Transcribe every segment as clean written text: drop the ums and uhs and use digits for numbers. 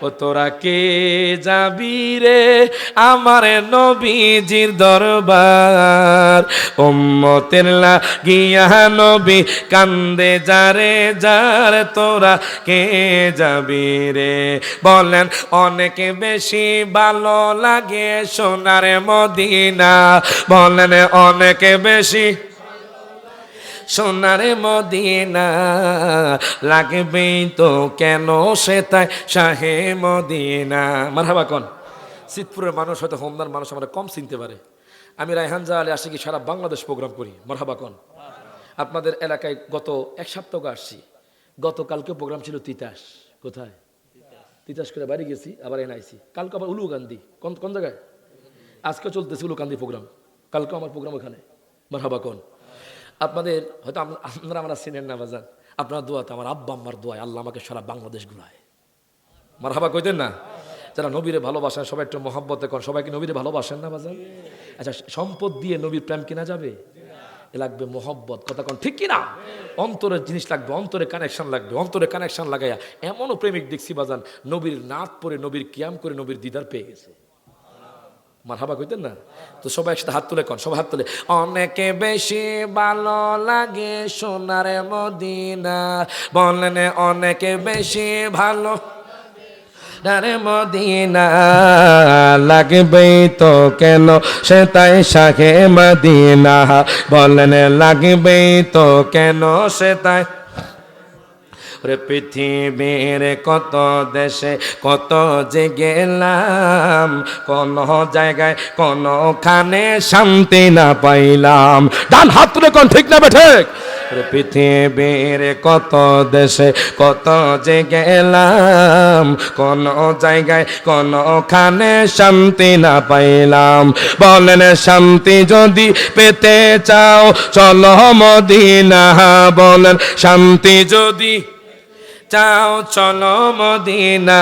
ও তোরা কে যাবি রে আমার নবীজির দরবার, উম্মতের লাগিয়া নবী কান্দে যারে যার, তোরা কে যাবি রে। বলেন অনেক বেশি ভালো লাগে সোনার মদিনা, বলেন অনেক বেশি সোনার মদিনা, লাগবেই তো কেন সে তাই শাহে মদিনা। মারহাবা কোন। সিদ্ধপুরের মানুষ হয়তো হোমনার মানুষ আমরা কম চিনতে পারে, আমি রায়হান জাহালে আসি কি সারা বাংলাদেশ প্রোগ্রাম করি। মারহাবা কোন। আপনাদের এলাকায় গত এক সপ্তাহ আসছি, গতকালকে প্রোগ্রাম ছিল তিতাস। কোথায়? তিতাস করে বাড়ি গেছি, আবার এনে আইছি। কালকে আবার উলুকান্দি। কোন কোন জায়গায়? আজকে চলতেছে উলুকান্দি প্রোগ্রাম, কালকে আমার প্রোগ্রাম ওখানে। মারহাবা কোন। আপনাদের হয়তো আপনারা আমরা চিনেন না বাজান, আপনার দোয়াতে আমার আব্বা আম্মার দোয়ায় আল্লাহ আমাকে সারা বাংলাদেশ ঘুরায়। মারহাবা কইতেন না? যারা নবীরে ভালোবাসেন সবাই একটু মহব্বতে করেন। সবাইকে নবীরে ভালোবাসেন না বাজান? আচ্ছা, সম্পদ দিয়ে নবীর প্রেম কিনা যাবে? লাগবে মহব্বত। কথা কোন ঠিক কিনা? অন্তরের জিনিস লাগবে, অন্তরে কানেকশন লাগবে। অন্তরে কানেকশন লাগাইয়া এমনও প্রেমিক দেখছি বাজান, নবীর নাত পরে নবীর কিয়াম করে নবীর দিদার পেয়ে গেছে। মারহাবা কইতেন না? তো সবাই একসাথে হাত তুলে কোন, সবাই হাত তুলে। অনেকে বেশি ভালো লাগে সোনার মদিনা, বলেন অনেকে বেশি ভালো সোনার মদিনা, লাগবেই তো কেন সে তাই শাহে মদিনা, বলেন লাগবেই তো কেন সে তাই। পৃথিবীর কত দেশে কত যে গেলাম, কোন জায়গায় কোনখানে শান্তি না পাইলাম। ডান হাত তুলে কোন ঠিক না বেঠিক? পৃথিবীর কত দেশে কত যে গেলাম, কোন জায়গায় কোনখানে শান্তি না পাইলাম। বলেন শান্তি যদি পেতে চাও চলো মদিনা, বলেন শান্তি যদি চাও চলো মদিনা,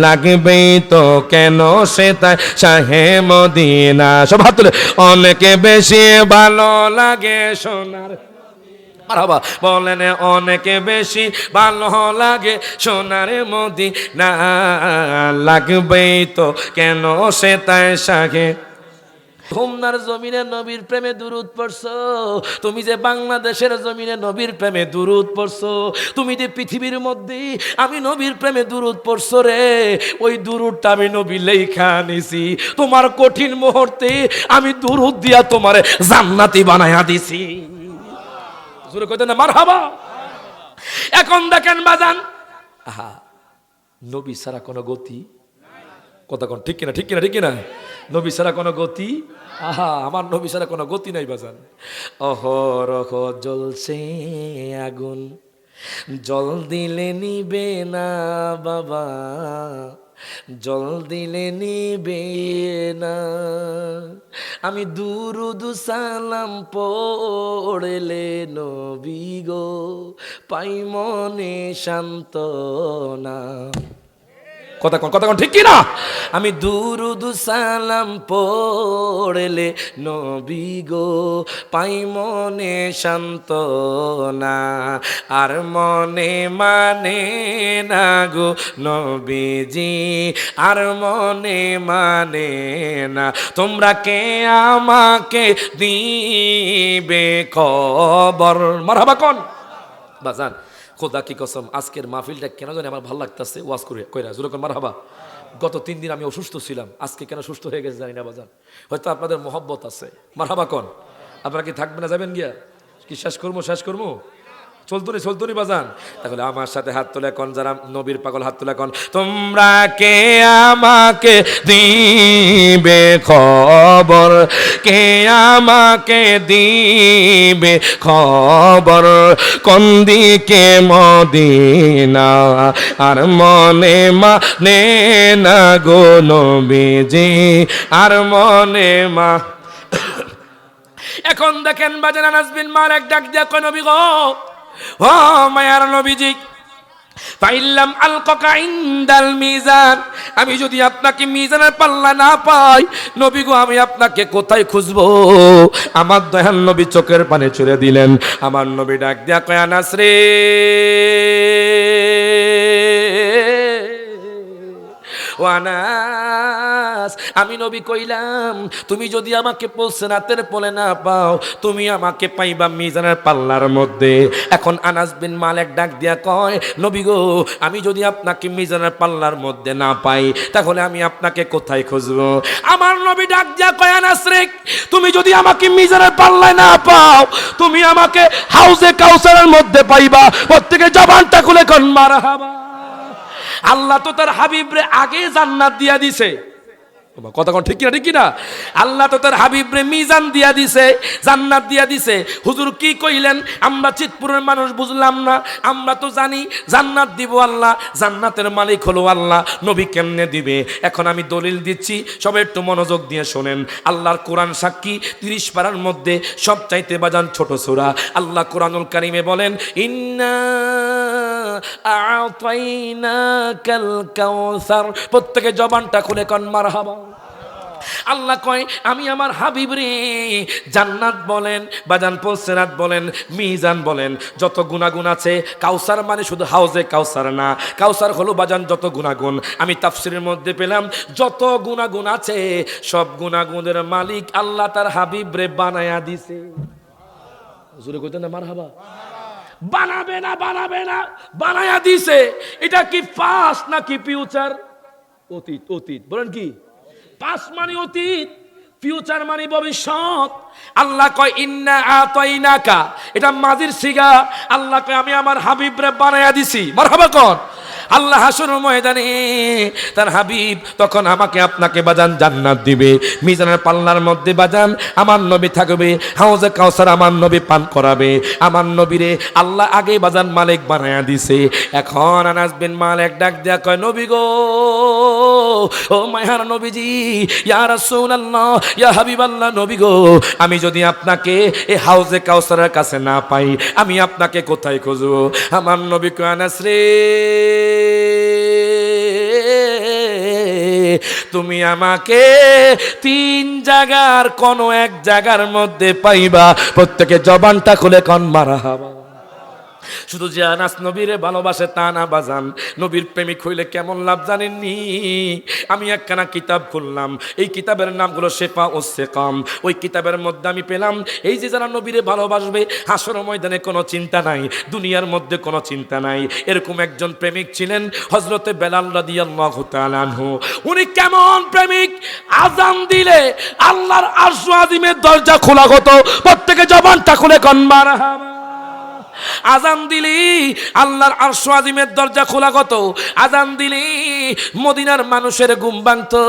লাগবেই তো কেন সে তাই শাহে মদিনা। সব হাত তুলে। অনেকে বেশি ভালো লাগে সোনার, মারহাবা বলেন অনেকে বেশি ভালো লাগে সোনার মদিনা, লাগবেই তো কেন সে তাই শাহে। হোমনার জমিনে নবীর প্রেমে দুরুদ পড়ছো, তুমি যে বাংলাদেশের জমিনে নবীর প্রেমে দুরুদ পড়ছো, তুমি যে পৃথিবীর মধ্যে আমি নবীর প্রেমে দুরুদ পড়ছো রে, ওই দুরুদটা আমি নবী লেখা নিছি। তোমার কঠিন মুহূর্তে আমি দুরুদ দিয়া তোমারে জান্নাতি বানায়া দিছি। জোরে কইতে না মারহাবা। এখন দেখেন বাজান, আহা নবী ছাড়া কোনো গতি, কথা কোন ঠিক কিনা? ঠিক কিনা? ঠিক কিনা? নবী ছাড়া কোনো গতি, আহা আমার নবী ছাড়া কোনো গতি নাই বাজান। অহরহ জ্বলছে আগুন, জল দিলে নিবে না বাবা, জল দিলে নিবে না। আমি দুরুদ সালাম পড়লে নবী গো পাই মনে শান্তনা। কথা কোন? কথা কোন ঠিক কি না? আমি দুরুদ সালাম পড়লে নবী গো পাই মনে শান্তনা, আর মনে মানে না গো নবীজি, আর মনে মানে না। তোমরা কে আমাকে দিবে খবর? মারহাবা কোন বাজান। খোদা কি কসম, আজকের মাহফিলটা কেন জানি আমার ভালো লাগতেছে। ওয়াজ করে কইরা জোরে কোন মারহাবা। গত 3 দিন আমি অসুস্থ ছিলাম, আজকে কেন সুস্থ হয়ে গেছে জানি না বাজান। হয়তো আপনাদের মহব্বত আছে। মারহাবা কোন। আপনারা কি থাকবেন না যাবেন গিয়া? কি শেষ করবো? শেষ করবো? চলতনি বাজান। তাহলে আমার সাথে হাত তুলে কোন, যারা নবীর পাগল হাত তুলে কোন, তোমরা কে আমাকে দিবে খবর, কে আমাকে দিবে খবর, কোন দিকে মদিনা, আর মনে মানে না গো নবীজি, আর মনে মা। এখন দেখেন বাজান, আনাস বিন মালিক ডাক দিয়া কয় নবী গো, ও মায়ার নবীজি, ফাইল্লাম আলকাকা ইনদাল মিজান, আমি যদি আপনাকে মিজানের পাল্লা না পাই নবী গো, আমি আপনাকে কোথায় খুঁজবো? আমার দয়াল নবী চোখের পানি ছুঁড়ে দিলেন। আমার নবী ডাক দিয়া কয় আনাস রে, ও আনাস, আমি নবী কইলাম তুমি যদি আমাকে পৌঁছাতের বলে না পাও, তুমি আমাকে পাইবা মিজানের পাল্লার মধ্যে। এখন আনাস বিন মালিক ডাক দিয়া কয়, নবী গো, আমি যদি আপনাকে মিজানের পাল্লার মধ্যে না পাই, তাহলে আমি আপনাকে কোথায় খুঁজবো? আমার নবী ডাক দিয়া কয়, আনাস রে, তুমি যদি আমাকে মিজানের পাল্লায় না পাও, তুমি আমাকে হাউজে কাউসারের মধ্যে পাইবা। প্রত্যেকে জবানটা খুলে কোন মারহাবা। আল্লাহ তো তার হাবিবরে আগে জান্নাত দিয়া দিছে। কথা কোন ঠিক কিনা, ঠিক কিনা? আল্লাহ তো তার হাবিবরে মিজান দিয়া দিছে, জান্নাত দিয়া দিছে। হুজুর কি কইলেন? আমরা চিতপুরের মানুষ বুঝলাম না। আমরা তো জানি জান্নাত দিব আল্লাহ, জান্নাতের মালিক হলো আল্লাহ। নবী কেমনে দিবে? এখন আমি দলিল দিচ্ছি, সবাই একটু মনোযোগ দিয়ে শোনেন। আল্লাহর কোরআন সাক্ষী, 30 পারার মধ্যে সবচাইতে বাজান ছোট সূরা। আল্লাহ কোরআনুল কারীমে বলেন, ইন্না আ'তাইনাকাল কাউসার। প্রত্যেকে জবানটা খুলে কোন মারহাবা। আল্লাহ কয়, আমি আমার হাবিব রে জান্নাত বলেন, বাজান পৌঁছরাত বলেন, মিজান বলেন, যত গুণাগুণ আছে, কাউসার মানে শুধু হাউজে কাউসার না, কাউসার হলো বাজান যত গুণাগুণ। আমি তাফসীরের মধ্যে পেলাম যত গুণাগুণ আছে, সব গুণাগুণের মালিক আল্লাহ তার হাবিব রে বানায়া দিছে। জোরে কইতেন না মারহাবা। বানাবে না, বানাবে না, বানায়া দিছে। এটা কি পাস্ট নাকি ফিউচার? অতীত। অতীত বলেন কি? পাস্ট মানে অতীত, ফিউচার মানে ভবিষ্যৎ। আল্লাহ কয় ইন্না আতাইনাকা, এটা মাজির সিগা। আল্লাহ কয় আমি আমার হাবিবরে বানায়া দিছি। মারহাবা কোন? আল্লাহ হাসরের ময়দানে তার হাবিব তখন আমাকে আপনাকে বাজান জান্নাত দিবে। মিজানের পাল্লার মধ্যে বাজান আমার নবী থাকবে, হাউজে কাউসার আমার নবী পান করাবে। আমার নবীরে আল্লাহ আগে বাজান মালিক বানায়া দিছে। এখন আনাস বিন মালিক ডাক দেয়া কয়, নবী গো, ও মায়ার নবীজি, ইয়া রাসূলুল্লাহ, ইয়া হাবিবাল্লাহ, নবী গো, আমি যদি আপনাকে এই হাউজে কাউসারের কাছে না পাই, আমি আপনাকে কোথায় খুঁজবো? আমার নবী কয়, আনাস রে, তুমি আমাকে 3 জায়গার কোন এক জায়গার মধ্যে পাইবা। প্রত্যেকে জবানটা খুলে কোন মারহাবা। শুধু যে আনাস নবীরে ভালোবাসে তা না বাজান, নবীর প্রেমিক হইলে কেমন লাভ জানেননি? আমি একখানা কিতাব খুললাম, এই কিতাবের নাম হলো শেফা ও সেকাম। ওই কিতাবের মধ্যে আমি পেলাম, এই যে যারা নবীরে ভালোবাসবে, হাসরের ময়দানে কোনো চিন্তা নাই, দুনিয়ার মধ্যে কোনো চিন্তা নাই। এরকম একজন প্রেমিক ছিলেন হযরতে বেলাল রাদিয়াল্লাহু তাআলা আনহু। উনি কেমন প্রেমিক? আযান দিলে আল্লাহর আরশ আজিমের দরজা খোলা হতো। প্রত্যেকে জবানটা খুলে কোন মারহাবা। আজান দিলি আল্লাহর আরশ আজিমের দরজা খোলা কত। আজান দিলি মদিনার মানুষের ঘুম ভাঙতো।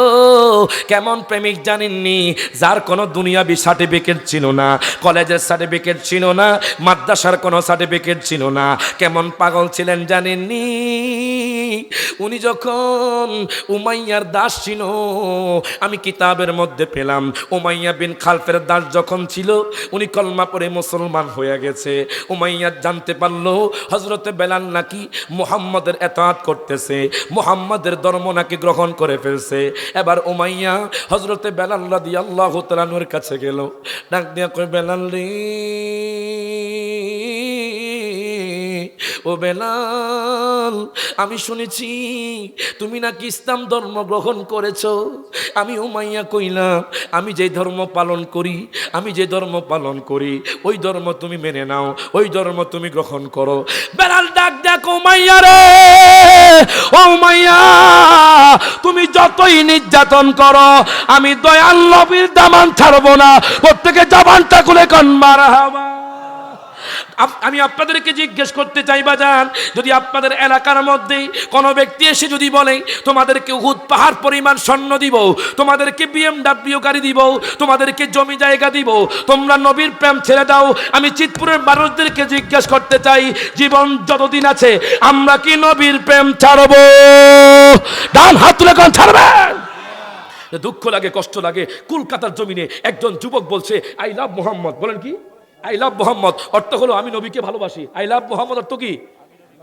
কেমন প্রেমিক জানেননি? যার কোনো দুনিয়াবি সার্টিফিকেট ছিল না, কলেজের সার্টিফিকেট ছিল না, মাদ্রাসার কোনো সার্টিফিকেট ছিল না। কেমন পাগল ছিলেন জানেননি? উনি যখন উমাইয়ার দাস ছিল, আমি কিতাবের মধ্যে পেলাম, উমাইয়া বিন খালফের দাস যখন ছিল, উনি কলমা পড়ে মুসলমান হয়ে গেছে। উমাইয়া জানতে পারলো হযরতে বেলাল নাকি মুহাম্মাদের ইতাআত করতেছে, মুহাম্মাদের ধর্ম নাকি গ্রহণ করে ফেলছে। এবার উমাইয়া হযরতে বেলাল রাদিয়াল্লাহু তাআলা আনহুর কাছে গেল, ডাক দিয়া কই, বেলাল রে, ও বেলাল, আমি শুনেছি তুমি নাকি ইসলাম ধর্ম গ্রহণ করেছো। আমি উমাইয়া কইলাম, আমি যে ধর্ম পালন করি, আমি যে ধর্ম পালন করি, ওই ধর্ম তুমি মেনে নাও, ওই ধর্ম তুমি গ্রহণ করো। বেলাল ডাক ডাক, উমাইয়া রে, ও উমাইয়া, তুমি যতই নির্যাতন করো, আমি দয়াল নবীর দামান ছাড়বো না। প্রত্যেকে জবানটা খুলে কোন মারহাবা। আমি আপনাদেরকে জিজ্ঞেস করতে চাই বাজান, যদি আপনাদের এলাকার মধ্যে কোনো ব্যক্তি এসে যদি বলে তোমাদেরকে উহুদ পাহাড় পরিমাণ স্বর্ণ দিব, তোমাদেরকে BMW গাড়ি দিব, তোমাদেরকে জমি জায়গা দিব, তোমরা নবীর প্রেম ছেড়ে দাও, আমি চিতপুরের মানুষদেরকে জিজ্ঞেস করতে চাই, জীবন যতদিন আছে আমরা কি নবীর প্রেম ছাড়বো? ডান হাত তুলে কোন ছাড়বেন? দুঃখ লাগে, কষ্ট লাগে। কলকাতার জমিনে একজন যুবক বলছে, আই লাভ মোহাম্মদ। বলেন কি? আই লাভ মোহাম্মদ অর্থ হলো আমি নবীকে ভালোবাসি। আই লাভ মোহাম্মদ অর্থ কি?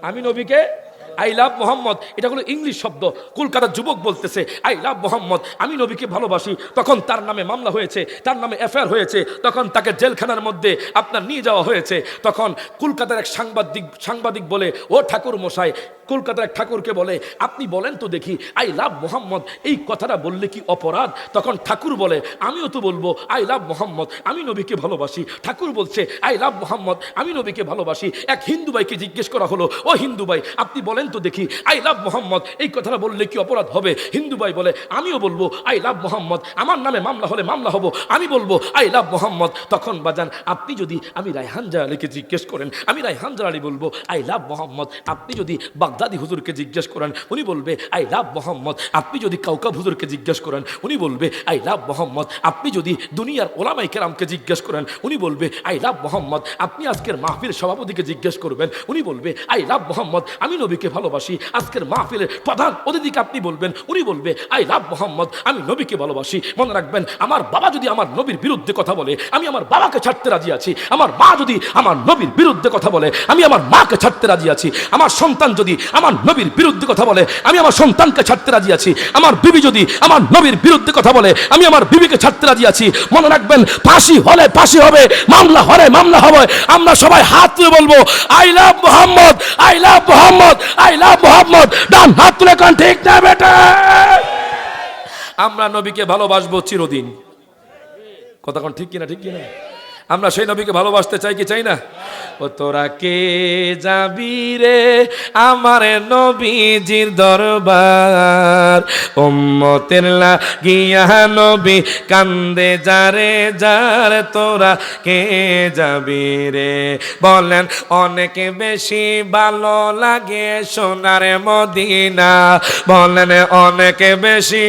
আমি নবীকে আই লাভ মোহাম্মদ এটা হলো ইংলিশ শব্দ। কলকাতার যুবক বলতেছে আই লাভ মোহাম্মদ, আমি নবীকে ভালোবাসি। তখন তার নামে মামলা হয়েছে, তার নামে এফআইআর হয়েছে, তখন তাকে জেলখানার মধ্যে আপনার নিয়ে যাওয়া হয়েছে। তখন কলকাতার এক সাংবাদিক বলে, ও ঠাকুর মশাই, কলকাতার এক ঠাকুরকে বলে, আপনি বলেন তো দেখি আই লাভ মোহাম্মদ এই কথাটা বললে কি অপরাধ? তখন ঠাকুর বলে, আমিও তো বলবো আই লাভ মোহাম্মদ, আমি নবীকে ভালোবাসি। ঠাকুর বলছে আই লাভ মোহাম্মদ, আমি নবীকে ভালোবাসি। এক হিন্দু ভাইকে জিজ্ঞেস করা হলো, ও হিন্দু ভাই আপনি বলেন তো দেখি আই লাভ মোহাম্মদ এই কথাটা বললে কি অপরাধ হবে? হিন্দু ভাই বলে, আমিও বলবো আই লাভ মোহাম্মদ, আমার নামে মামলা হলে মামলা হবো, আমি বলবো আই লাভ মোহাম্মদ। তখন বাজান আপনি যদি আমি রায়হান জালালিকে জিজ্ঞেস করেন, আমি রায়হান জালালি বলবো আই লাভ মোহাম্মদ। আপনি যদি বাগদাদি হুজুরকে জিজ্ঞেস করেন, উনি বলবে আই লাভ মোহাম্মদ। আপনি যদি কাউকাব হুজুরকে জিজ্ঞেস করেন, উনি বলবে আই লাভ মোহাম্মদ। আপনি যদি দুনিয়ার ওলামায়ে কেরামকে জিজ্ঞেস করেন, উনি বলবে আই লাভ মোহাম্মদ। আপনি আজকের মাহফিল সভাপতিকে জিজ্ঞেস করবেন, উনি বলবে আই লাভ মোহাম্মদ, আমি নবীকে ভালোবাসি। আজকের মাহফিলের প্রধান অতিথিকে আপনি বলবেন, উনি বলবে আই লাভ মোহাম্মদ, আমি নবীকে ভালোবাসি। মনে রাখবেন, আমার বাবা যদি আমার নবীর বিরুদ্ধে কথা বলে, আমি আমার বাবাকে ছাড়তে রাজি আছি। আমার মা যদি আমার নবীর বিরুদ্ধে কথা বলে, আমি আমার মাকে ছাড়তে রাজি আছি। আমার সন্তান যদি আমার নবীর বিরুদ্ধে কথা বলে, আমি আমার সন্তানকে ছাড়তে রাজি আছি। আমার বিবি যদি আমার নবীর বিরুদ্ধে কথা বলে, আমি আমার বিবিকে ছাড়তে রাজি আছি। মনে রাখবেন, ফাঁসি হলে ফাঁসি হবে, মামলা হলে মামলা হবে। আমরা সবাই হাত তুলে বলবো I love Muhammad, I love Muhammad, I love Muhammad. ডান হাত তুলে কোন ঠিক না বেটা? আমরা নবীকে ভালোবাসবো চিরদিন। কথা কোন ঠিক কিনা? ঠিক কিনা? আমরা সেই নবীকে ভালোবাসতে চাই কি চাই না? ও তোরা কে যাবি রে আমার নবীজির দরবার, উম্মতের লাগিয়া নবী কান্দে যারে যার, তোরা কে যাবি রে? বলেন অনেক বেশি ভালো লাগে সোনার মদিনা, বলেন অনেক বেশি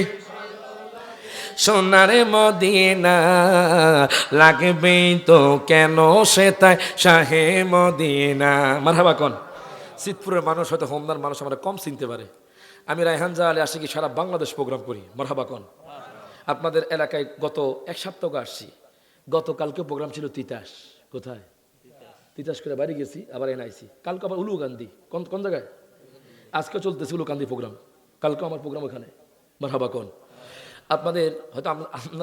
সোনার মদিনা লাগবে তো কেন সে তাই শাহে মদিনা। মারহাবা কোন? সিদ্ধপুরের মানুষ হয়তো হোমনার মানুষ আমরা কম চিনতে পারে। আমি রায়হান জালালি আসি কি সারা বাংলাদেশ প্রোগ্রাম করি। মারহাবা কোন? আপনাদের এলাকায় গত এক সপ্তাহ আসছি। গতকালকে প্রোগ্রাম ছিল তিতাস। কোথায়? তিতাস করে বাড়ি গেছি, আবার এনআইসি। কালকে আবার উলুকান্দি। কোন জায়গায়? আজকে চলতেছে উলুকান্দি প্রোগ্রাম, কালকে আমার প্রোগ্রাম ওখানে। মারহাবা কোন? আপনাদের হয়তো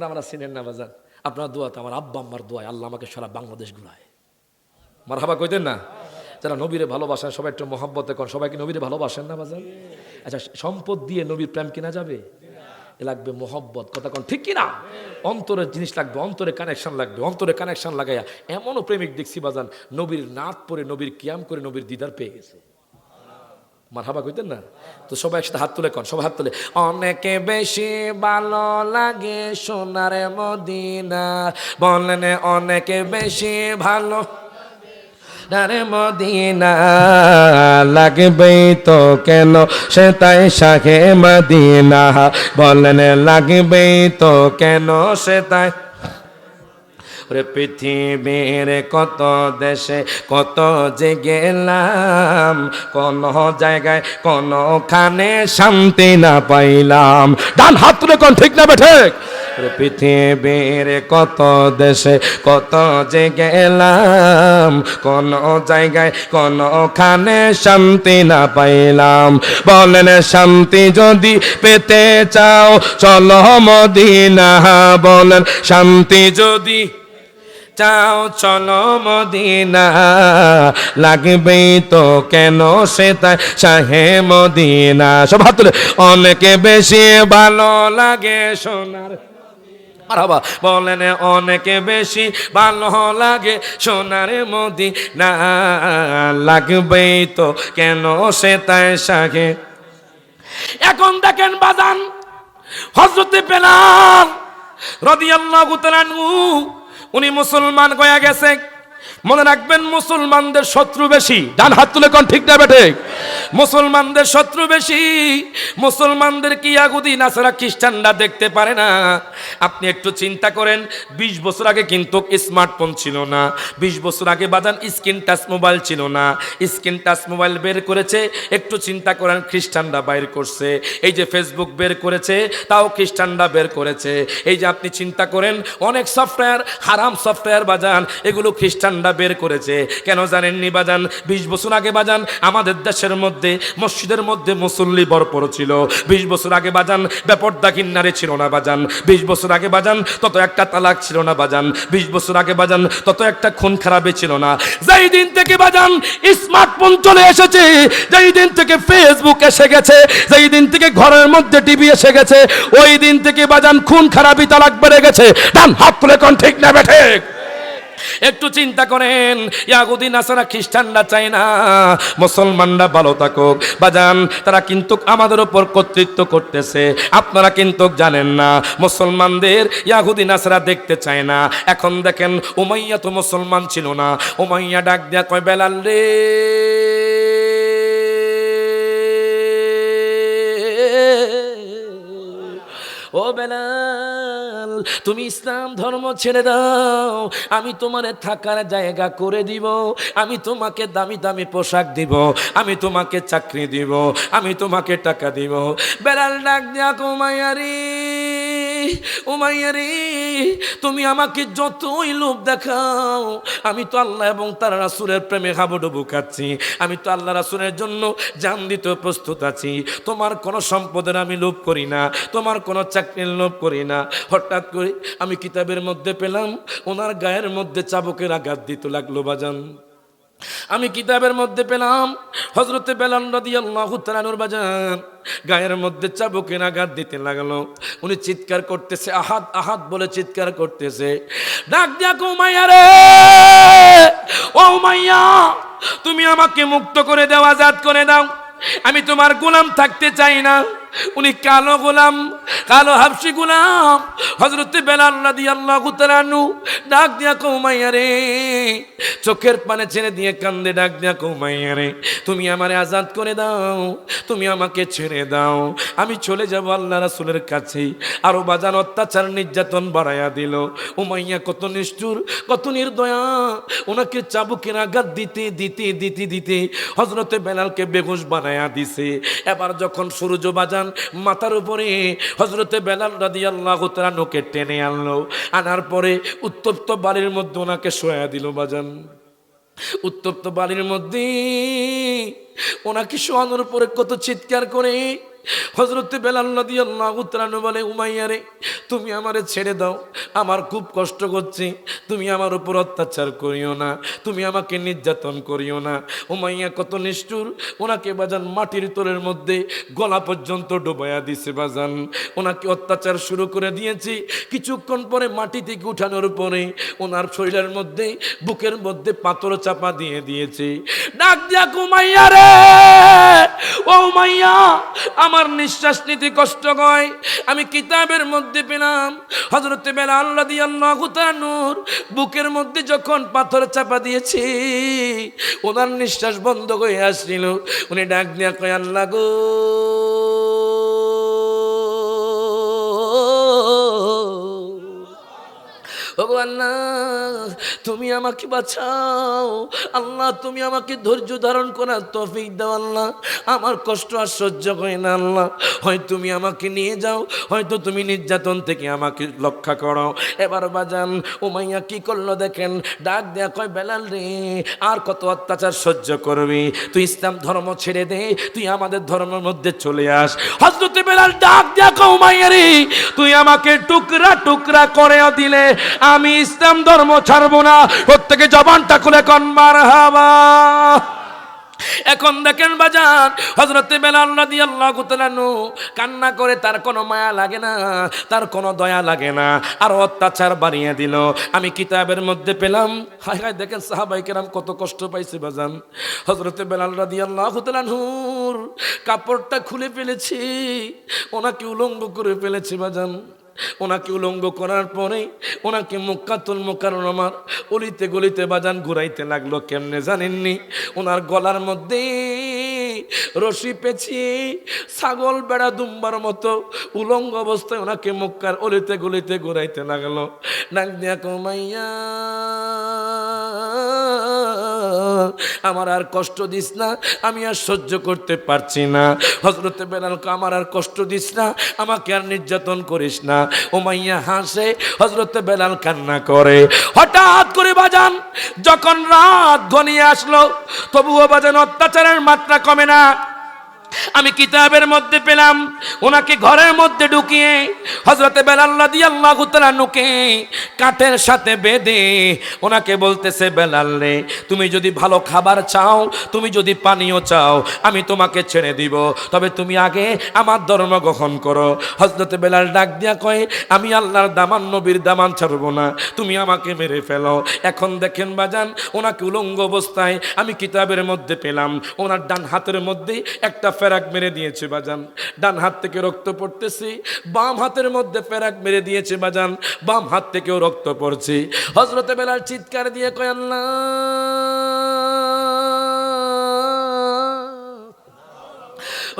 আমরা চিনেন না বাজান, আপনার দোয়াতে, আমার আব্বা আম্মার দোয়ায় আল্লাহ আমাকে সারা বাংলাদেশ ঘুরায়। মারহাবা কইতেন না? যারা নবীরে ভালোবাসেন সবাই একটু মহব্বতে করেন। সবাইকে নবীরে ভালোবাসেন না বাজান? আচ্ছা, সম্পদ দিয়ে নবীর প্রেম কিনা যাবে? লাগবে মহব্বত। কথা কোন ঠিক কিনা? অন্তরের জিনিস লাগবে, অন্তরে কানেকশন লাগবে। অন্তরে কানেকশন লাগাইয়া এমনও প্রেমিক দেখছি বাজান, নবীর নাত পরে, নবীর কিয়াম করে নবীর দিদার পেয়ে গেছে। মারহাবা কইতেন না? তো সবাই একসাথে হাত তুলে কোন, সবাই হাত তুলে। অনেকে বেশি ভালো লাগে সোনার মদিনা, বলেন অনেকে বেশি ভালো সোনার মদিনা লাগবে তো কেন সে তাই শাহে মদিনা, বলেন লাগবে তো কেন সে তাই। ওরে পৃথিবীর কত দেশে কত যে গেলাম, কোন জায়গায় কোনখানে শান্তি না পাইলাম। ডান হাত তুলে কোন ঠিক না বেঠিক? পৃথিবীর কত দেশে কত যে গেলাম, কোন জায়গায় কোনখানে শান্তি না পাইলাম। বলেন শান্তি যদি পেতে চাও চলো মদিনা, বলেন শান্তি যদি চাও চলো মদিনা লাগবে তো কেন সে তাই শাহে মদিনা। সব হাত তুলে। অনেকে বেশি ভালো লাগে সোনার, মারহাবা বলেন অনেকে বেশি ভালো লাগে সোনার মদিনা লাগবে তো কেন সে তাই শাহে। এখন দেখেন বাজান, হযরতে বেলাল রাদিয়াল্লাহু তাআলা আনহু উনি মুসলমান হয়ে গেছে। মনে রাখবেন, মুসলমানদের শত্রু বেশি। ডান হাত তুলে কোন ঠিক না বেঠিক? মুসলমানদের শত্রু বেশি। মুসলমানদের কি ইয়াহুদি নাসারা খ্রিস্টানরা দেখতে পারে না। আপনি একটু চিন্তা করেন, 20 বছর আগে কিন্তু স্মার্টফোন ছিল না। 20 বছর আগে বাজান স্ক্রিন টাচ মোবাইল ছিল না। স্ক্রিন টাচ মোবাইল বের করেছে, একটু চিন্তা করেন, খ্রিস্টানরা বাইর করছে। এই যে ফেসবুক বের করেছে, তাও খ্রিস্টানরা বের করেছে। এই যে আপনি চিন্তা করেন, অনেক সফটওয়্যার, হারাম সফটওয়্যার বাজান, এগুলো খ্রিস্টান খ্রিস্টানরা বের করেছে। কেন জানেননি বাজান? 20 বছর আগে বাজান আমাদের দেশের মধ্যে মসজিদের মধ্যে মুসল্লি ভরপুর ছিল। 20 বছর আগে বাজান বেপরদাহীন নারী ছিল না বাজান। 20 বছর আগে বাজান তত একটা তালাক ছিল না বাজান। 20 বছর আগে বাজান তত একটা খুন খারাপি ছিল না। যেই দিন থেকে বাজান স্মার্টফোন চলে এসেছে, যেই দিন থেকে ফেসবুক এসে গেছে, যেই দিন থেকে ঘরের মধ্যে টিভি এসে গেছে, ওই দিন থেকে বাজান খুন খারাপি তালাক বেড়ে গেছে। ডান হাত তুলে কোন ঠিক না বেঠে? একটু চিন্তা করেন, ইয়াহুদি নাসারা খ্রিস্টানরা চায় না মুসলমানরা ভালো থাকুক বাজান। তারা কিন্তু আমাদের উপর কর্তৃত্ব করতেছে। আপনারা কিন্তু জানেন না মুসলমানদের ইয়াহুদি নাসারা দেখতে চায় না। এখন দেখেন উমাইয়া তো মুসলমান ছিল না। উমাইয়া ডাক দিয়া কয়, বেলাল রে, ও বেলাল, তুমি ইসলাম ধর্ম ছেড়ে দাও, আমি তোমারে থাকার জায়গা করে দিব, আমি তোমাকে দামি দামি পোশাক দিব, আমি তোমাকে চাকরি দিব, আমি তোমাকে টাকা দিব। বেলাল ডাক দিয়া উমাইয়া রে, উমাইয়া রে, তুমি আমাকে যতই লোভ দেখাও, আমি তো আল্লাহ এবং তার রাসূলের প্রেমে হাবুডুবু খাচ্ছি। আমি তো আল্লাহ রাসূলের জন্য জান দিতে প্রস্তুত আছি। তোমার কোনো সম্পদের আমি লোভ করি না, তোমার কোনো চাকরির লোভ করি না। হঠাৎ করে আমি কিতাবের মধ্যে পেলাম ওনার গায়ের মধ্যে চাবুকের আঘাত দিতে লাগলো বাজান। আমি কিতাবের মধ্যে পেলাম হযরতে বেলাল রাদিয়াল্লাহু তাআলা আনহু বাজান গায়ের মধ্যে চাবুকের আঘাত দিতে লাগলো। উনি চিৎকার করতেছে, আহাদ আহাদ বলে চিৎকার করতেছে। ডাক দিয়া উমাইয়া রে, ও উমাইয়া, তুমি আমাকে মুক্ত করে দাও, আজাদ করে দাও, আমি তোমার গোলাম থাকতে চাই না। উনি কালো গোলাম, কালো হাবশি গোলাম হযরতে বেলাল রাদিয়াল্লাহু তাআলা আনহু ডাক দিয়া উমাইয়া রে, চোখের পানে ছেড়ে দিয়ে কান্দে ডাক দিয়া উমাইয়া রে, তুমি আমারে আজাদ করে দাও, তুমি আমাকে ছেড়ে দাও, আমি চলে যাব আল্লাহ রাসূলের কাছে। আরো বাজান অত্যাচার নির্যাতন বাড়ায়া দিল। উমাইয়া কত নিষ্ঠুর, কত নির্দয়া, ওনাকে চাবুকের আঘাত দিতে দিতে দিতে দিতে হযরতে বেলালকে বেহুশ বানায়া দিছে। এবার যখন সূর্য বাজান মাথার উপরে হযরতে বেলাল রাদিয়াল্লাহু তাআলা নোকে টেনে আনলো, আনার পরে উত্তপ্ত বালির মধ্যে ওনাকে শোয়া দিল বাজান। উত্তপ্ত বালির মধ্যে ওনাকে শোয়ানোর পরে কত চিৎকার করে হযরতে বেলাল রাদিয়াল্লাহু তাআলা বলে, উমাইয়া রে, তুমি আমারে ছেড়ে দাও, আমার খুব কষ্ট করছে, তুমি আমার উপর অত্যাচার করিও না, তুমি আমাকে নির্যাতন করিও না। উমাইয়া কত নিষ্ঠুর, ওনাকে বাজান মাটির তলের মধ্যে গলা পর্যন্ত ডুবাইয়া দিছে বাজান। ওনাকে অত্যাচার শুরু করে দিয়েছে। কিছুক্ষণ পরে মাটি থেকে উঠানোর পরে ওনার শরীরের মধ্যে বুকের মধ্যে পাথর চাপা দিয়ে দিয়েছে। ডাক দিয়া উমাইয়া রে, ও উমাইয়া, আমার নিঃশ্বাস নিতে কষ্ট হয়। আমি কিতাবের মধ্যে পেলাম হযরতে বেলাল রাদিয়াল্লাহু তাআলা নূর বুকের মধ্যে যখন পাথর চাপা দিয়েছে, ওনার নিঃশ্বাস বন্ধ হয়ে আসছিল। উনি ডাক দিয়া কয়, আল্লাহ গো, ওগো আল্লাহ, তুমি আমাকে বাঁচাও, আল্লাহ তুমি আমাকে ধৈর্য ধারণ করার তৌফিক দাও। আল্লাহ, আমার কষ্ট আর সহ্য হয় না। আল্লাহ, হয় তুমি আমাকে নিয়ে যাও, হয়তো তুমি নির্যাতন থেকে আমাকে রক্ষা করো। এবার বাজান উমাইয়া কি করলো দেখেন, ডাক দেয়া কয়, বেলাল রে, আর কত অত্যাচার সহ্য করবি, তুই ইসলাম ধর্ম ছেড়ে দে, তুই আমাদের ধর্মের মধ্যে চলে আস। হযরতে বেলাল ডাক দেয়া কয়, উমাইয়া রে, তুই আমাকে টুকরা টুকরা করে দিলে আমি ইসলাম ধর্ম ছাড়বো না। প্রত্যেকে জবানটা খুলে কোন মারহাবা। এখন দেখেন বাজান হযরতে বেলাল রাদিয়াল্লাহু তাআলা নু কান্না করে, তার কোনো মায়া লাগে না, তার কোনো দয়া লাগে না, আর অত্যাচার বাড়িয়ে দিল। আমি কিতাবের মধ্যে পেলাম, হায় হায়, দেখেন সাহাবায়ে কেরাম কত কষ্ট পাইছে বাজান। হযরতে বেলাল রাদিয়াল্লাহু তাআলা নূর কাপড়টা খুলে ফেলেছি, ওনাকে উলঙ্গ করে ফেলেছে বাজান। ওনাকে উলঙ্গ করার পরে ওনাকে মক্কাতুল মুকাররমার অলিতে গলিতে বাজান ঘুরাইতে লাগলো। কেমনে জানেননি? ওনার গলার মধ্যে রশি পেঁচিয়ে ছাগল বেড়া দুম্বার মতো উলঙ্গ অবস্থায় ওনাকে মক্কার অলিতে গলিতে ঘুরাইতে লাগলো। ডাক দিয়া উমাইয়া, আমার আর কষ্ট দিস না, আমি আর সহ্য করতে পারছি না। হযরতে বেলালকে আমার আর কষ্ট দিস না, আমাকে আর নির্যাতন করিস না। উমাইয়া হাসে, হযরতে বেলাল কান্না করে। হঠাৎ করে বাজান যখন রাত ঘনিয়ে আসলো, তবুও বাজান অত্যাচারের মাত্রা কমে না। আমি কিতাবের মধ্যে পেলাম ওনাকে ঘরের মধ্যে ঢুকিয়ে হযরতে বেলাল রাদিয়াল্লাহু তাআলা নুকে কাঠের সাথে বেঁধে ওনাকে বলতেছে, বেলাল রে, তুমি যদি ভালো খাবার চাও, তুমি যদি পানীয় চাও, আমি তোমাকে ছেড়ে দিব, তবে তুমি আগে আমার ধর্ম গ্রহণ করো। হযরতে বেলাল ডাক দিয়া কয়, আমি আল্লাহর দামান নবীর দামান ছাড়বো না, তুমি আমাকে মেরে ফেলো। এখন দেখেন বাজান, ওনাকে উলঙ্গ অবস্থায় আমি কিতাবের মধ্যে পেলাম ওনার ডান হাতের মধ্যে একটা ফেরাক মেরে দিয়েছে বাজান, ডান হাত থেকে রক্ত পড়তেছে। বাম হাতের মধ্যে ফেরাক মেরে দিয়েছে বাজান, বাম হাত থেকেও রক্ত পড়ছে। হযরতে বেলাল চিৎকার দিয়ে কয়, আল্লাহ,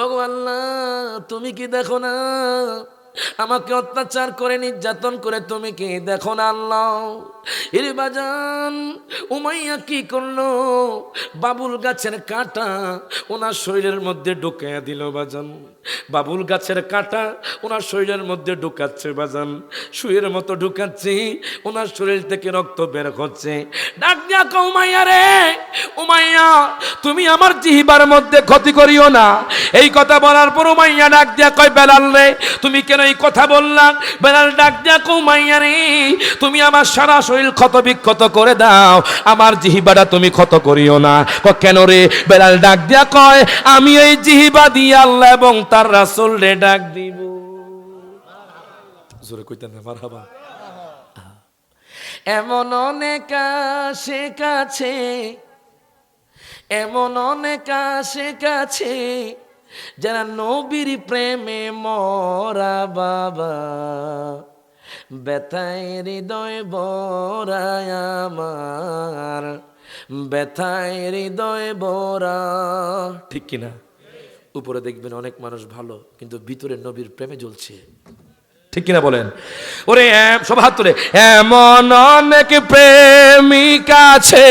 ওগো আল্লাহ, তুমি কি দেখো না আমাকে অত্যাচার করে নির্যাতন করে, তুমি কি দেখো না আল্লাহ? এর বাজান উমাইয়া কি করলো, বাবুল গাছের কাঁটা ওনার শরীরের মধ্যে ঢুকে দিল বাজান। বাবুল গাছের কাঁটা ওনার শরীরের মধ্যে ঢুকাচ্ছে বাজান, সুইয়ের মতো ঢুকাচ্ছে, ওনার শরীর থেকে রক্ত বের হচ্ছে। ডাক দিয়া কও, উমাইয়া রে, উমাইয়া, তুমি আমার জিহ্বার মধ্যে ক্ষতি করিও না। এই কথা বলার পর উমাইয়া ডাক দিয়া কয়, বেলাল রে, তুমি কেন এই কথা বললাম? বেলাল ডাক দিয়া কও, উমাইয়া রে, তুমি আমার সারা শরীর ক্ষত বিক্ষত করে দাও, আমার জিহ্বাটা তুমি ক্ষত করিও না। কেন রে? বেলাল ডাক দিয়া কয়, আমি এই জিহ্বা দিয়ে আল্লাহ এবং তার রাসূল রে ডাক দিব। জোরে কইতেন না মারহাবা। এমন অনেক আসে কাছে, এমন অনেক আসে কাছে, যারা নবীর প্রেমে মরা বাবা, ব্যথায় হৃদয় ভরায় আমার, ব্যথায় হৃদয় ভরা। ঠিক কিনা? উপরে দেখবেন অনেক মানুষ ভালো, কিন্তু ভিতরে নবীর প্রেমে জ্বলছে। ঠিক কিনা বলেন? ওরে সব হাত তুলে, এমন অনেক প্রেমিক আছে,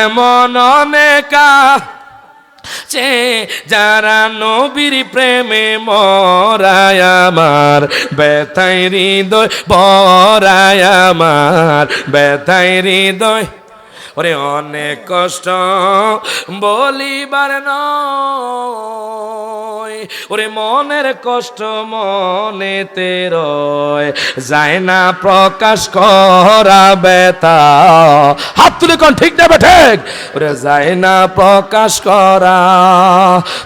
এমন অনেক আছে, যারা নবীর প্রেমে মরায় আমার, ব্যথায় হৃদয় ভরায় আমার, ব্যথায় হৃদয়। ওরে অনেক কষ্ট বলিবার নয়, ওরে মনের কষ্ট মনেতে রয়, যায় না প্রকাশ করা ব্যথা। হাত তুলে কোন ঠিক না ঠিক? ওরে যায় না প্রকাশ করা।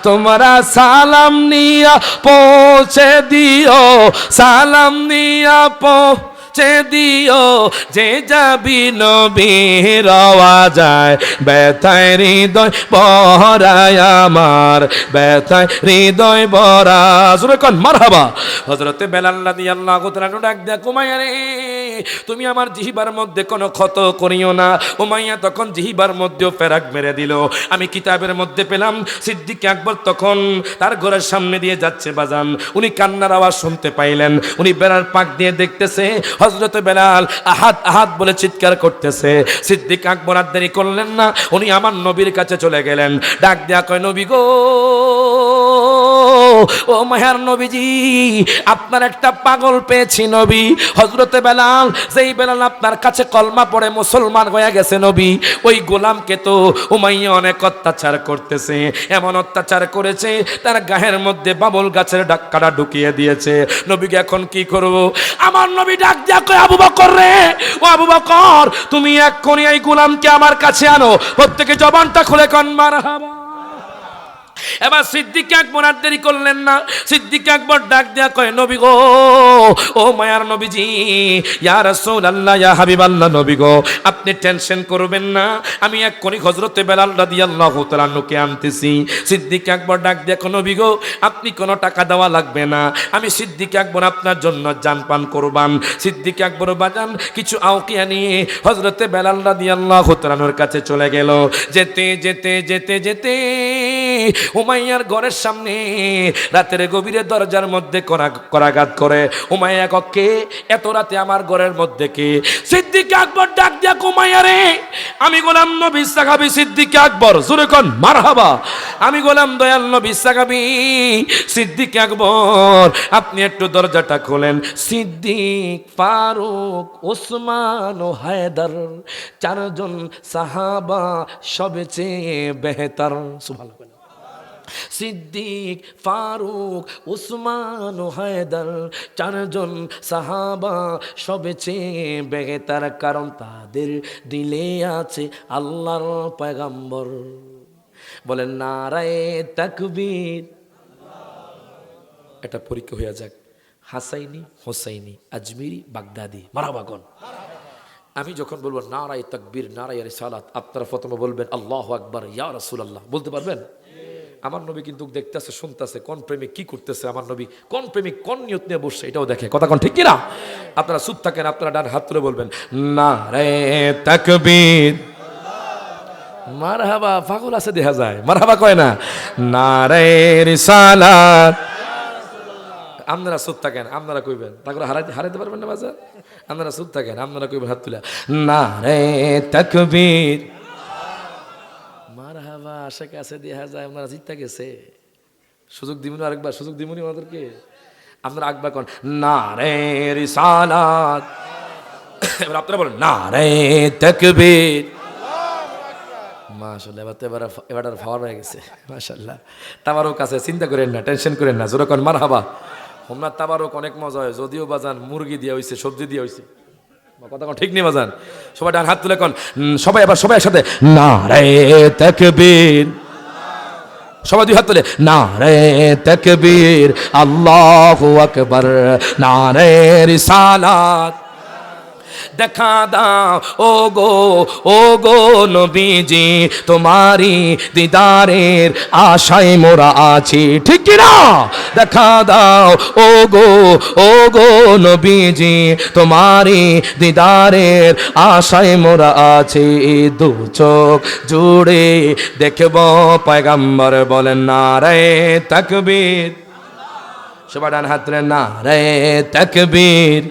তোমরা সালাম নিয়া পৌঁছে দিও, সালাম নিয়া পৌঁছে দিও, যে যাবি নবীর আওয়াজায়, ব্যথায় হৃদয় ভরায় আমার, ব্যথায় হৃদয় ভরা। জোরে কোন মারহাবা। হযরতে বেলাল রাদিয়াল্লাহু তাআলা ডাক দেয়া, উমাইয়া রে, তুমি আমার জিহ্বার মধ্যে কোনো ক্ষত করিও না। উমাইয়া তখন জিহ্বার মধ্যেও ফেরাক মেরে দিল। আমি কিতাবের মধ্যে পেলাম সিদ্দিক আকবর তখন তার ঘরের সামনে দিয়ে যাচ্ছে বাজান, উনি কান্নার আওয়াজ শুনতে পাইলেন। উনি বেড়ার পাক দিয়ে দেখতেছে হযরতে বেলাল আহাদ আহাদ বলে চিৎকার করতেছে। সিদ্দিক আকবর আর দেরি করলেন না, উনি আমার নবীর কাছে চলে গেলেন। ডাক দেয়া কয়, নবী গো, ও মায়ার নবীজি, আপনার একটা পাগল পেয়েছি নবী। হযরতে বেলাল, যেই বেলাল আপনার কাছে কলমা পড়ে মুসলমান হয়ে গেছে নবী, ওই গোলামকে তো উমাইয়া অনেক অত্যাচার করতেছে। এমন অত্যাচার করেছে তার গায়ের মধ্যে বাবুল গাছের ডাক্কাটা ঢুকিয়ে দিয়েছে। নবীকে এখন কি করব? আমার নবী ডাক দিয়া কয়, আবু বকর রে, ও আবু বকর, তুমি এক্ষুনি এই গোলামকে আমার কাছে আনো। প্রত্যেকে জবানটা খুলে কোন মারহাবা। এবার সিদ্দিক আকবর আর দেরি করলেন না। সিদ্দিক আকবর ডাক দেয়া কয়, নবী গো, ও মায়ার নবীজি, ইয়া রাসূলুল্লাহ, ইয়া হাবিবাল্লাহ, নবী গো, আপনি টেনশন করবেন না, আমি এক্ষুনি হযরতে বেলাল রাদিয়াল্লাহু তাআলা নুকে আনতেছি। সিদ্দিক আকবর ডাক দেয়া কয়, নবী গো, আপনি কোনো টাকা দেওয়া লাগবে না, আমি সিদ্দিক আকবর আপনার জন্য জান পান করবান। সিদ্দিক আকবর বাজান কিছু আউকিয়া নিয়ে হযরতে বেলাল রাদিয়াল্লাহু তাআলার কাছে চলে গেল। যেতে যেতে যেতে যেতে উমাইয়ার ঘরের সামনে রাতের গভীরে দরজার মধ্যে করাঘাত করে। উমাইয়া কক্ষে এত রাতে আমার ঘরের মধ্যে কে? সিদ্দিক আকবর ডাক দিয়া উমাইয়া রে, আমি গোলাম নবী সাহাবী সিদ্দিক আকবর, জোরে কোন মারহাবা। আমি গোলাম দয়াল নবী সাহাবী সিদ্দিক আকবর, আপনি একটু দরজাটা খোলেন। সিদ্দিক, ফারুক, ওসমান ও হায়দার, চারজন সাহাবা সবচেয়ে বেহতর। সুবহানাল্লাহ। সিদ্দিক, ফারুক, ওসমান ও হায়দার, চারজন সাহাবা সবচেয়ে বেহতর, কারণ তাদের দিলে আছে আল্লাহর পয়গম্বর। বলেন নারায়ে তাকবীর। এটা পরীক্ষা হয়ে যাক। হাসাইনি, হোসাইনি, আজমিরি, বাগদাদি, মারহাবা কোন। আমি যখন বলবো নারায়ে তাকবীর, নারায়ে রিসালাত, আপনারা প্রথমে বলবেন আল্লাহু আকবার, ইয়া রাসূলুল্লাহ। বলতে পারবেন? আমার নবী কিন্তু দেখতেছে, শুনতেছে, কোন প্রেমিক কি করতেছে, আমার নবী কোন প্রেমিক কোন নিয়ত নিয়ে বসছে এটাও দেখে। কথা কোন ঠিক কিনা? আপনারা চুপ থাকেন, আপনারা ডান হাত তুলে বলবেন নারায়ে তাকবীর। মারহাবা, পাগল আছে দেখা যায়, মারহাবা কয় না। নারায়ে রিসালাত। আপনারা চুপ থাকেন, আপনারা কইবেন, তারপরে হারাইতে পারবেন না বাজার। আপনারা চুপ থাকেন, আপনারা কইবেন হাত তুলে নারায়ে তাকবীর। মারহাবা, আশা কাছে দেখা যায় আপনারা জিততে গেছে। সুযোগ দিমুনি, আরেকবার সুযোগ দিমুনি আমাদেরকে। আপনারা আকবার কোন নারায়ে রিসালাত। এবার আপনারা বলেন নারায়ে তাকবীর। মাশাআল্লাহ, এবার ভাবার হয়ে গেছে মাশাআল্লাহ। তাবারক আছে, চিন্তা করেন না, টেনশন করেন না, জোরে কোন মারহাবা। হোমনা তাবারক অনেক মজা হয়, যদিও বাজান মুরগি দিয়া হইছে, সবজি দিয়া হইছে। কথা কোন ঠিক নেই বাজান। সবাই ডান হাত তুলে কোন, সবাই এবার সবাই একসাথে নারায়ে তাকবীর। সবাই দুই হাত তুলে নারায়ে তাকবীর, আল্লাহু আকবার, নারায়ে রিসালাত। দেখা দাও ও গো নবীজি, তোমারি দিদারের আশায় মোরা আছি, ঠিক কি না? দেখা দাও ও গো নবীজি, তোমারি দিদারের আশায় মোরা আছি, দু চোখ জুড়ে দেখব পয়গম্বর। বলেন নারায়ে তাকবীর। সবাই ডান হাত তুলে নারায়ে তাকবীর,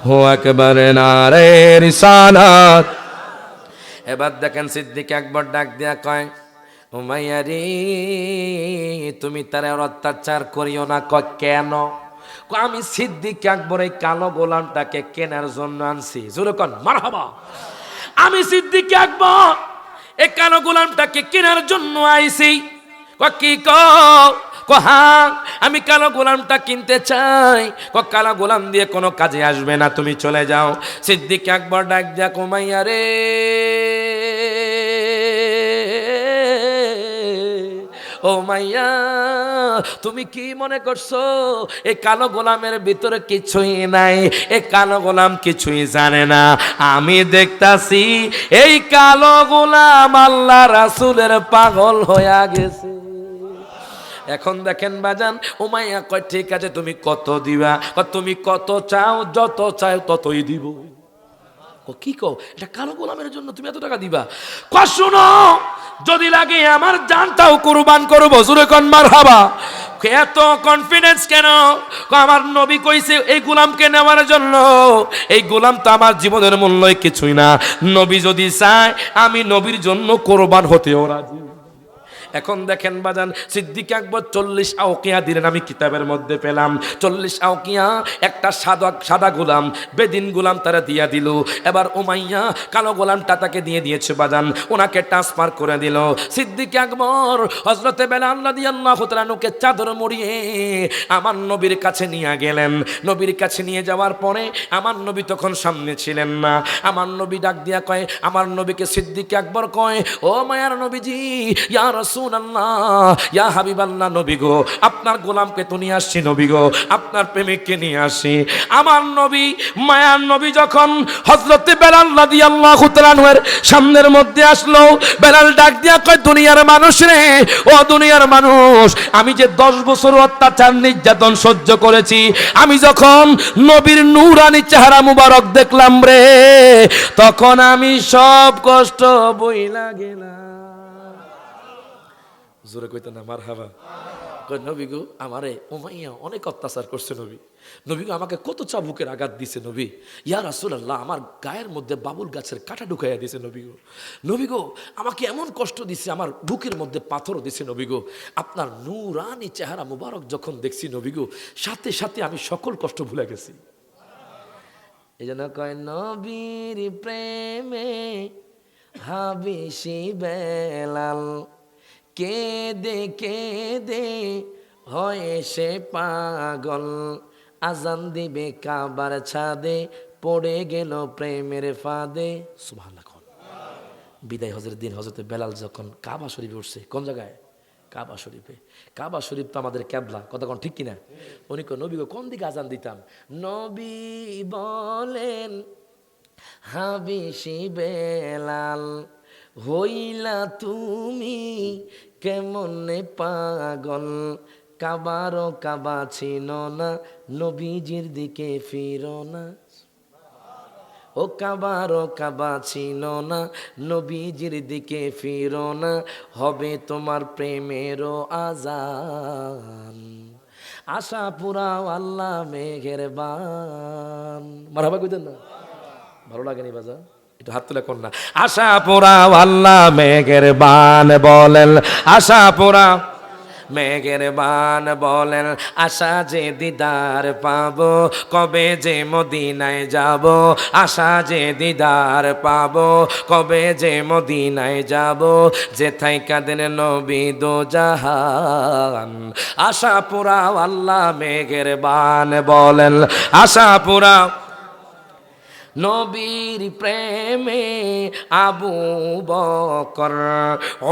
হো আকবার, নারায়ে রিসালাত। এবার দেখেন সিদ্দিক আকবর ডাক দিয়া কয় উমাইয়া রে, তুমি তার অত্যাচার করিও না। কয় কেন? আমি সিদ্দিক আকবর এই কালো গোলামটাকে কেনার জন্য আনছি, জোরে কোন মারহাবা। আমি সিদ্দিক আকবর এই কালো গোলামটাকে কেনার জন্য আইছি। কয় কি হ্যাঁ, আমি কালো গোলামটা কিনতে চাই। কালো গোলাম দিয়ে কোনো কাজে আসবে না, তুমি চলে যাও। সিদ্দিক আকবর ডাক দিয়া উমাইয়া রে, ও মাইয়া, তুমি কি মনে করছো এই কালো গোলামের ভিতরে কিছুই নাই? এই কালো গোলাম কিছুই জানে না। আমি দেখতাছি এই কালো গোলাম আল্লাহ রাসূলের পাগল হইয়া গেছে। এখন দেখেন বাজান, উমাইয়া কয় ঠিক আছে, তুমি কত দিবা? তুমি কত চাও, যত চাও ততই দিব। কি কও? এটা কালো গোলামের জন্য তুমি এত টাকা দিবা? শুনো, যদি লাগে আমার জানটাও কুরবান করবো, জোরে কোন মারহাবা। এত কনফিডেন্স কেন? আমার নবী কইছে এই গোলামকে নেওয়ার জন্য। এই গোলাম তো আমার জীবনের মূল্য কিছুই না। নবী যদি চায় আমি নবীর জন্য কোরবান হতেও রাজি। এখন দেখেন বাজান, সিদ্দিক আকবর 40 আউকিয়া দিলেন। আমি কিতাবের মধ্যে পেলাম 40 আউকিয়া একটা সাদা গোলাম, বেদিন গোলাম তারা দিয়া দিল। এবার উমাইয়া কালো গোলামটা তাকে দিয়ে দিয়েছে বাজান, ওনাকে ট্রান্সফার করে দিল। সিদ্দিক আকবর হযরতে বেলাল রাদিয়াল্লাহু তাআলা নুকে চাদর মুড়িয়ে আমার নবীর কাছে নিয়ে গেলেন। নবীর কাছে নিয়ে যাওয়ার পরে আমার নবী তখন সামনে ছিলেন না। আমার নবী ডাক দিয়া কয়, আমার নবীকে সিদ্দিক আকবর কয়, ও মায়ার নবীজি, ইয়া রাসূলুল্লাহ, ইয়া হাবিবাল্লাহ, নবী গো, আপনার গোলামকে তো নিয়ে আসছি, নবী গো, আপনার প্রেমিককে নিয়ে আসি। আমার নবী, মায়ার নবী যখন হযরতে বেলাল রাদিয়াল্লাহু তাআলার সামনের মধ্যে আসলো, বেলাল ডাক দিয়া কয়, দুনিয়ার মানুষ রে, ও দুনিয়ার মানুষ, আমি যে 10 বছর অত্যাচার নির্যাতন সহ্য করেছি, আমি যখন নবীর নূরানি চেহারা মুবারক দেখলাম রে, তখন আমি সব কষ্ট বইলা গেলাম। জোরে কইতে না মারহাবা। কই নবী গো আমারে উমাইয়া অনেক অত্যাচার করছে নবী, নবী গো আমাকে কত চাবুকের আঘাত দিছে নবী, ইয়া রাসূলুল্লাহ আমার গায়ের মধ্যে বাবুল গাছের কাঁটা ঢুকাইয়া দিছে নবী গো, নবী গো আমাকে এমন কষ্ট দিছে, আমার বুকের মধ্যে পাথর দিছে নবী গো, আপনার নূরানি চেহারা মুবারক যখন দেখছি নবী গো, সাথে সাথে আমি সকল কষ্ট ভুলে গেছি। এই জন্য কয় নবীর প্রেমে হাবিশি বেলাল, কেঁদে কেঁদে হয় সে পাগল, আজান দিবে কাবার ছাদে, পড়ে গেল প্রেমের ফাঁদে। সুবহানাল্লাহ। বিদায় হজের দিন হজরতে বেলাল যখন কাবা শরীফে উঠছে, কোন জায়গায়? কাবা শরীফে। কাবা শরীফ তো আমাদের ক্যাবলা, কথা কোন ঠিক কিনা? উনি নবী গো কোন দিকে আজান দিতাম? নবী বলেন হাবিশি বেলাল, হইলা তুমি কেমনে পাগল, কাবারও কাবা ছিল না, নবীজির দিকে ফিরো না। ও কাবারও কাবা ছিল না, নবীজির দিকে ফিরো না, হবে তোমার প্রেমেরও আজান, আশা পুরাও আল্লাহ মেঘের বান। মারহাবা কইতেন না? ভালো লাগেনি বাজা? একটু হাত তুলে কর না। আশা পোড়াও আল্লাহ মেঘের বান বলেন, আশা পোড়া মেঘের বান বলেন, আশা যে দিদার পাবো, কবে যে মদিনায় যাব, আশা যে দিদার পাবো, কবে যে মদিনায় যাব, যেথায় কাঁদেন নবী দো জাহান, আশা পোড়াও আল্লাহ মেঘের বান বলেন, আশা পোড়াও। নবীর প্রেমে আবু বকর,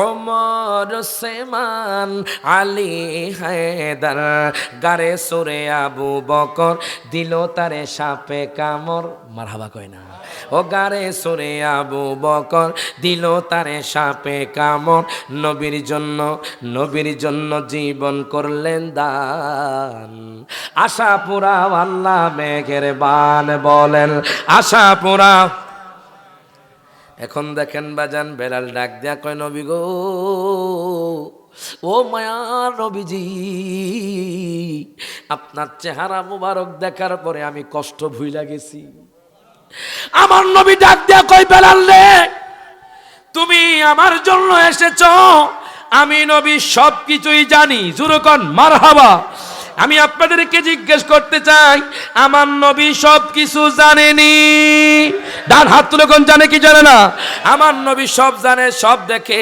ওমর, ওসমান, আলী, হায়দার, গারে সুরে আবু বকর দিল তারে সাপে কামড়। মারহাবা কয় না? ও গারে সুরে আবু বকর দিল তারে সাপে কামড়, নবীর জন্য, নবীর জন্য জীবন করলেন দান, আশা পুরা আল্লাহ মেঘের বান বলেন, আশা পুরা। এখন দেখেন বাজান বেলাল ডাক দেয়া কয় নবী গো, ও মায়ার নবীজি, আপনার চেহারা মুবারক দেখার পরে আমি কষ্ট ভুইলা গেছি। আমার নবী ডাক দেয়া কয় বেলাল রে, তুমি আমার জন্য এসেছ, আমি নবী সব কিছুই জানি। জুরকন মারহাবা। আমি আপনাদেরকে জিজ্ঞেস করতে চাই, আমার নবী সব কিছু জানেনি? ডান হাত তুলে কোন জানে কি জানে না? আমার নবী সব জানে, সব দেখে।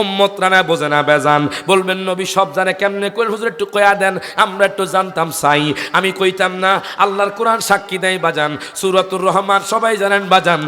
উম্মতরা না বোঝে না বেজান, বলবেন নবী সব জানে কেমনে করে? হুজুর একটু কয়া দেন, আমরা একটু জানতাম চাই। আমি কইতাম না? আল্লাহর কোরআন সাক্ষী দেয় বাজান, সূরাতুর রহমান সবাই জানেন বাজান।